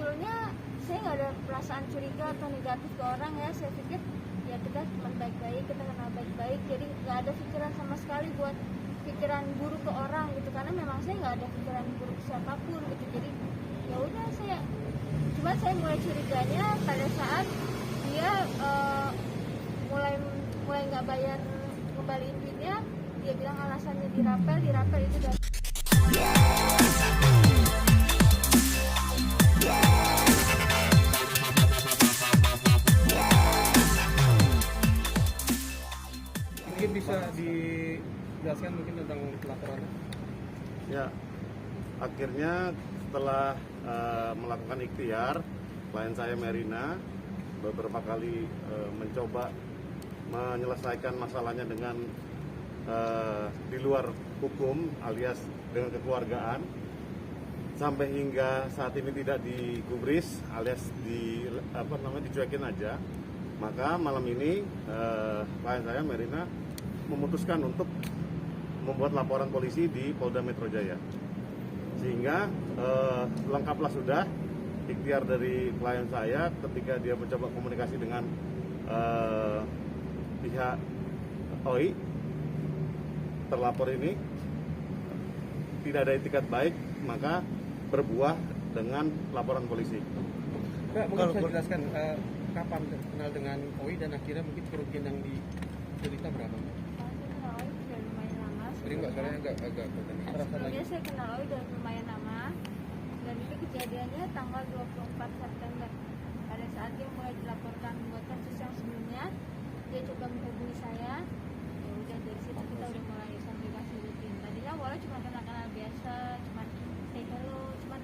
sebetulnya saya nggak ada perasaan curiga atau negatif ke orang ya. Saya pikir ya kita teman baik-baik, kita kenal baik-baik, jadi nggak ada pikiran sama sekali buat pikiran buruk ke orang gitu, karena memang saya nggak ada pikiran buruk siapapun gitu. Jadi ya udah, saya mulai curiganya pada saat dia mulai nggak bayar, kembaliin duitnya. Dia bilang alasannya dirapel itu udah. Mungkin bisa dijelaskan mungkin tentang laporannya? Ya, akhirnya setelah melakukan ikhtiar, klien saya Merina beberapa kali mencoba menyelesaikan masalahnya dengan di luar hukum alias dengan kekeluargaan, sampai hingga saat ini tidak digubris alias dicuekin aja. Maka malam ini klien saya Merina memutuskan untuk membuat laporan polisi di Polda Metro Jaya, sehingga lengkaplah sudah ikhtiar dari klien saya ketika dia mencoba komunikasi dengan pihak OI. Terlapor ini tidak ada itikat baik, maka berbuah dengan laporan polisi. Mbak, mungkin bisa jelaskan kapan kenal dengan OI dan akhirnya mungkin kerugian yang diderita berapa? Udah lumayan lama. Jadi Mbak, soalnya agak Sebelumnya saya kenal OI udah lumayan lama, dan itu kejadiannya tanggal 24 September. Pada saat dia mulai dilaporkan buat kasus yang sebelumnya, dia coba menghubungi saya. Ya udah, dari situ kita udah mulai komunikasi rutin. Tadinya awalnya cuma kenal-kenal biasa, cuma say hello, cuman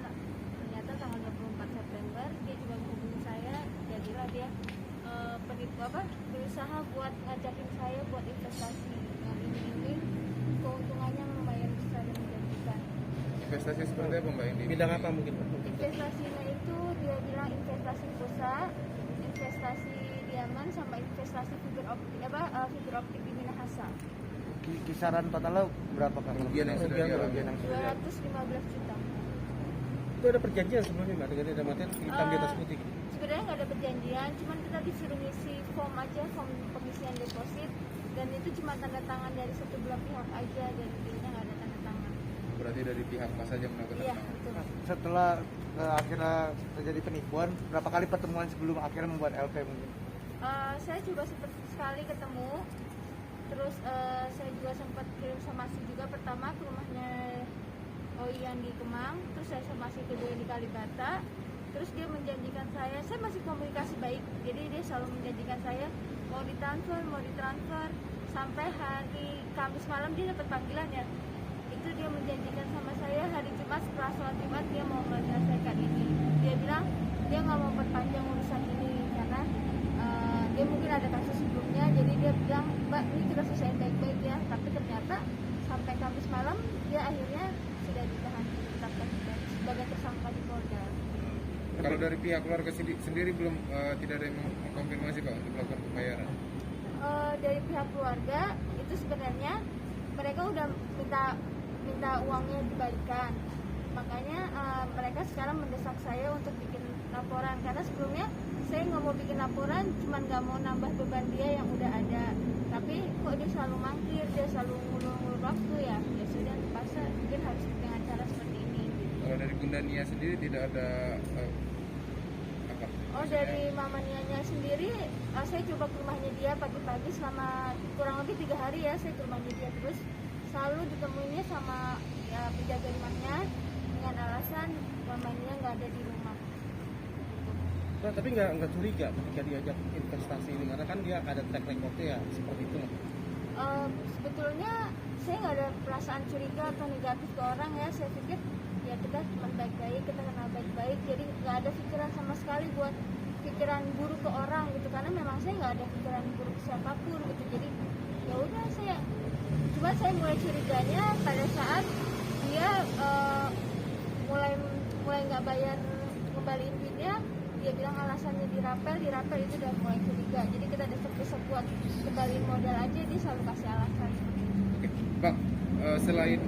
ternyata tanggal 24 September dia coba menghubungi saya. Jadilah dia berusaha buat ngajakin saya buat investasi yang ini keuntungannya lumayan besar dan menjanjikan. investasi seperti apa Mbak ini? Bidang apa mungkin Mbak? Investasinya itu dia bilang investasi pulsa, investasi diamond, sama investasi fiber optik di Minahasa. Kisaran totalnya berapa kan? Kerugian yang sudah dialami. 215 juta. Itu ada perjanjian sebelumnya Mbak dengan dalam artian hitam di atas putih? Sebenarnya nggak ada perjanjian, cuman kita disuruh ngisi form aja, form pengisian deposit, dan itu cuma tanda tangan dari satu belah pihak aja, dan intinya nggak ada tanda tangan. Berarti dari pihak pas saja melakukan Iya, tangan. betul. Setelah akhirnya terjadi penipuan, berapa kali pertemuan sebelum akhirnya membuat LP mungkin? Saya juga sempat sekali ketemu, terus saya juga sempat kirim somasi juga, pertama ke rumahnya OI yang di Kemang, terus saya somasi kedua di Kalibata. Terus dia menjanjikan saya masih komunikasi baik, jadi dia selalu menjanjikan saya mau ditransfer, sampai hari Kamis malam dia dapat panggilan ya. Itu dia menjanjikan sama saya hari Jumat setelah sholat Jumat dia mau menyelesaikan ini. Dia bilang dia nggak mau perpanjang urusan ini karena dia mungkin ada kasus sebelumnya, jadi dia bilang, Mbak, ini kita selesaikan baik-baik ya. Tapi ternyata sampai Kamis malam dia akhirnya sudah ditahan, ditetapkan sebagai tersangka di Polda. Kalau dari pihak keluarga sendiri belum tidak ada yang mengkonfirmasi Pak untuk melakukan pembayaran? Dari pihak keluarga itu sebenarnya mereka udah minta uangnya dibalikan, makanya mereka sekarang mendesak saya untuk bikin laporan, karena sebelumnya saya nggak mau bikin laporan, cuman nggak mau nambah beban dia yang udah ada, tapi kok dia selalu mangkir, dia selalu ngulur-ngulur waktu ya sudah terpaksa mungkin harus dengan cara seperti ini. Kalau dari Bunda Nia sendiri tidak ada Dari Mama Nianya sendiri, saya coba ke rumahnya dia pagi-pagi selama kurang lebih 3 hari ya, saya ke rumahnya dia terus, selalu ditemuinya sama penjaga rumahnya dengan alasan Mama Nia nggak ada di rumah. Nah, tapi nggak curiga ketika diajak investasi ini, karena kan dia ada track recordnya ya seperti itu. Sebetulnya saya nggak ada perasaan curiga atau negatif ke orang ya. Saya pikir ya kita teman baik-baik, kita kenal baik-baik, jadi nggak ada pikiran sama sekali buat pikiran buruk ke orang gitu, karena memang saya nggak ada pikiran buruk siapapun gitu. Jadi ya udah, saya mulai curiganya pada saat dia mulai nggak bayar, kembaliin duitnya. Dia bilang alasannya dirapel itu udah mulai curiga. Jadi kita desek-desek buat kembaliin modal aja, dia selalu kasih alasan. Oke, Pak, selain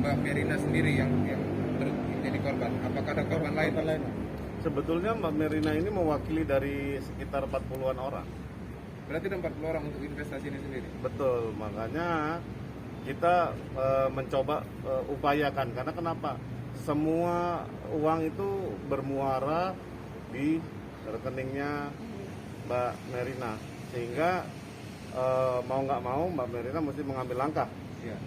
Mbak Merina sendiri yang menjadi korban? Apakah ada korban lain? Sebetulnya Mbak Merina ini mewakili dari sekitar 40-an orang. Berarti ada 40 orang untuk investasi ini sendiri? Betul, makanya kita mencoba upayakan. Karena kenapa? Semua uang itu bermuara di rekeningnya Mbak Merina. Sehingga mau nggak mau Mbak Merina mesti mengambil langkah Iya.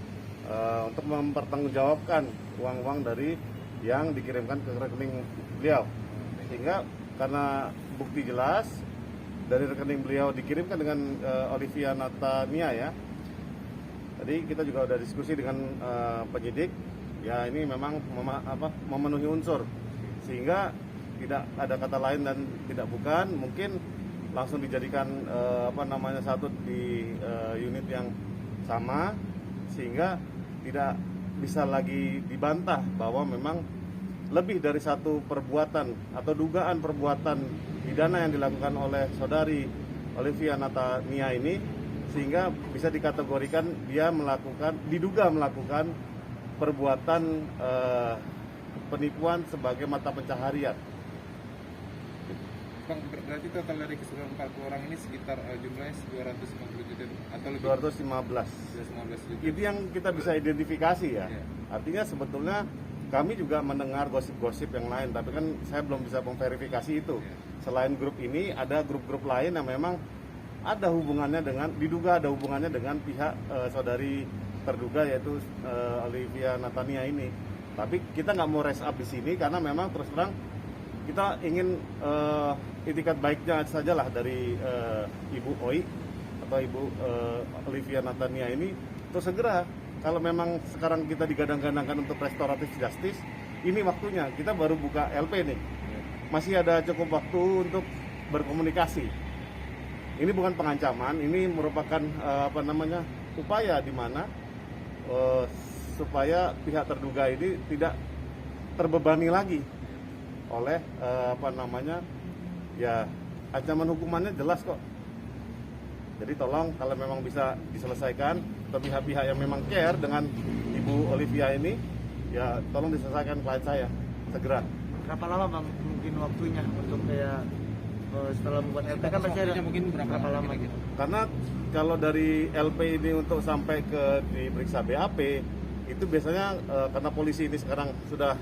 untuk mempertanggungjawabkan uang-uang dari yang dikirimkan ke rekening beliau. Sehingga karena bukti jelas dari rekening beliau dikirimkan dengan Olivia Natania ya. Tadi kita juga udah diskusi dengan penyidik, ya ini memang memenuhi unsur, sehingga tidak ada kata lain dan tidak bukan, mungkin langsung dijadikan satu di unit yang sama, sehingga tidak bisa lagi dibantah bahwa memang lebih dari satu perbuatan atau dugaan perbuatan pidana yang dilakukan oleh saudari Olivia Natania ini, sehingga bisa dikategorikan dia diduga melakukan perbuatan penipuan sebagai mata pencaharian. Bang, berarti total dari keseluruhan 40 orang ini sekitar jumlahnya 250 juta atau lebih? 215. 215 juta. Itu yang kita bisa identifikasi ya. Iya. Artinya sebetulnya kami juga mendengar gosip-gosip yang lain, tapi kan saya belum bisa memverifikasi itu. Iya. Selain grup ini, ada grup-grup lain yang memang ada hubungannya diduga ada hubungannya dengan pihak saudari terduga, yaitu Olivia Natania ini. Tapi kita nggak mau raise up di sini karena memang terus terang kita ingin itikat baiknya sajalah dari Ibu Oi atau Ibu Olivia Natania ini untuk segera, kalau memang sekarang kita digadang-gadangkan untuk restoratif justice, ini waktunya. Kita baru buka LP nih, masih ada cukup waktu untuk berkomunikasi. Ini bukan pengancaman, ini merupakan upaya di mana supaya pihak terduga ini tidak terbebani lagi oleh ancaman hukumannya jelas kok. Jadi tolong kalau memang bisa diselesaikan, atau pihak-pihak yang memang care dengan Ibu Olivia ini, ya tolong diselesaikan klien saya segera. Berapa lama Bang mungkin waktunya untuk kayak setelah membuat LP kan pasti ada mungkin berapa lama gitu? Karena kalau dari LP ini untuk sampai ke diperiksa BAP itu biasanya karena polisi ini sekarang sudah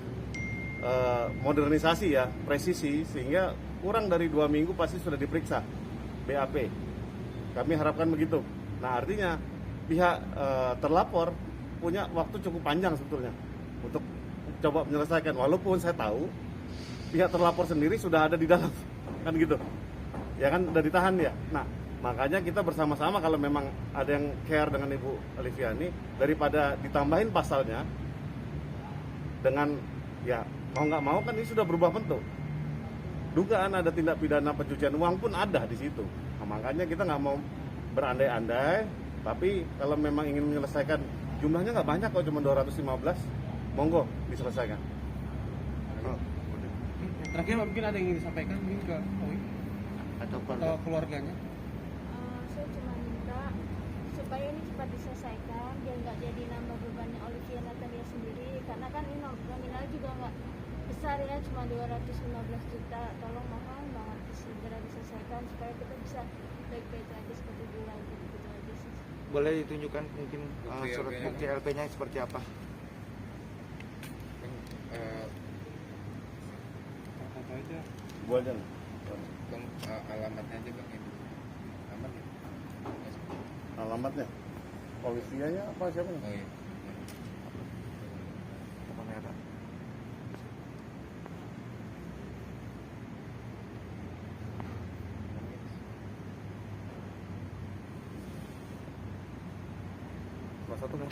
modernisasi ya, presisi, sehingga kurang dari 2 minggu pasti sudah diperiksa BAP. Kami harapkan begitu. Nah artinya pihak terlapor punya waktu cukup panjang sebetulnya untuk coba menyelesaikan, walaupun saya tahu pihak terlapor sendiri sudah ada di dalam kan gitu ya, kan udah ditahan ya. Nah makanya kita bersama-sama, kalau memang ada yang care dengan Ibu Olivia ini, daripada ditambahin pasalnya dengan ya mau nggak mau kan ini sudah berubah bentuk, dugaan ada tindak pidana pencucian uang pun ada di situ. Nah, makanya kita nggak mau berandai-andai, tapi kalau memang ingin menyelesaikan, jumlahnya nggak banyak kok, cuma 215, monggo diselesaikan. Terakhir mungkin ada yang ingin disampaikan mungkin ke Oi atau atau keluarganya? Saya cuma minta supaya ini cepat diselesaikan biar nggak jadi nambah bebannya Olivia Natania sendiri, karena kan ini nominal juga nggak besar ya, cuma 215 juta. Tolong mohon banget segera diselesaikan supaya kita bisa baik-baik lagi seperti dulu lagi, gitu aja sih. boleh ditunjukkan mungkin surat LP-nya. bukti LP-nya seperti apa? Apa aja? Gua aja nih. Bang, alamatnya aja Bang, ini aman ya? Alamatnya Olivia-nya apa siapa nih? Oh iya. Kamera. Salah satu kan?